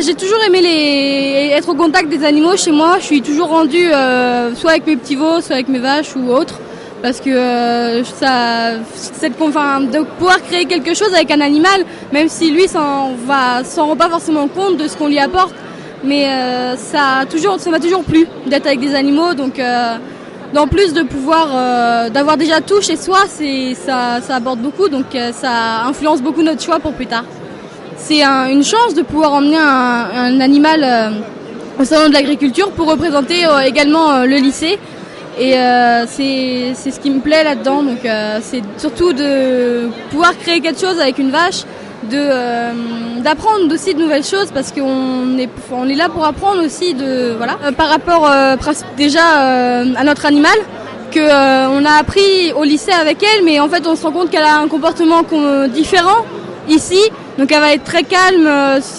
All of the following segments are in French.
J'ai toujours aimé être au contact des animaux chez moi. Je suis toujours rendue soit avec mes petits veaux, soit avec mes vaches ou autres. Parce que de pouvoir créer quelque chose avec un animal, même si lui s'en rend pas forcément compte de ce qu'on lui apporte, mais ça m'a toujours plu d'être avec des animaux. Donc en plus de pouvoir d'avoir déjà tout chez soi, ça apporte beaucoup, donc ça influence beaucoup notre choix pour plus tard. C'est une chance de pouvoir emmener un animal au salon de l'agriculture pour représenter également le lycée. Et c'est ce qui me plaît là-dedans, donc c'est surtout de pouvoir créer quelque chose avec une vache, d'apprendre aussi de nouvelles choses, parce qu'on est là pour apprendre aussi par rapport déjà à notre animal, on a appris au lycée avec elle, mais en fait on se rend compte qu'elle a un comportement différent ici, donc elle va être très calme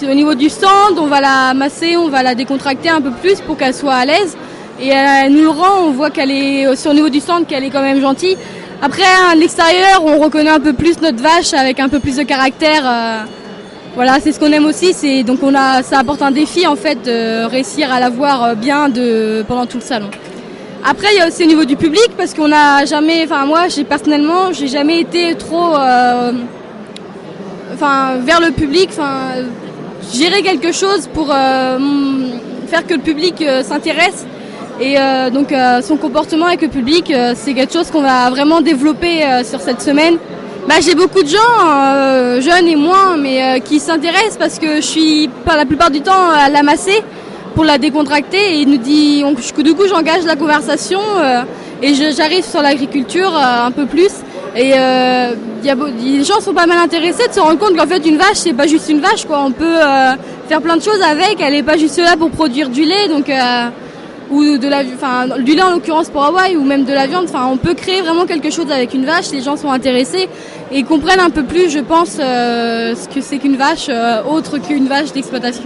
au niveau du stand, on va la masser, on va la décontracter un peu plus pour qu'elle soit à l'aise. Et elle nous le rend, on voit qu'elle est sur le niveau du centre, qu'elle est quand même gentille. Après, à l'extérieur, on reconnaît un peu plus notre vache avec un peu plus de caractère. Voilà, c'est ce qu'on aime aussi. Donc ça apporte un défi en fait de réussir à la voir bien pendant tout le salon. Après, il y a aussi au niveau du public, parce qu'on n'a jamais, moi, personnellement, j'ai jamais été trop, vers le public. Gérer quelque chose pour faire que le public s'intéresse. Et donc son comportement avec le public, c'est quelque chose qu'on va vraiment développer sur cette semaine. J'ai beaucoup de gens, jeunes et moins, mais qui s'intéressent, parce que je suis la plupart du temps à la masser pour la décontracter, et il nous dit, du coup j'engage la conversation et j'arrive sur l'agriculture un peu plus. Et les gens sont pas mal intéressés de se rendre compte qu'en fait une vache, c'est pas juste une vache, quoi. On peut faire plein de choses avec, elle est pas juste là pour produire du lait, donc ou du lait en l'occurrence pour Hawaï, ou même de la viande. On peut créer vraiment quelque chose avec une vache. Les gens sont intéressés et comprennent un peu plus, je pense, ce que c'est qu'une vache autre qu'une vache d'exploitation.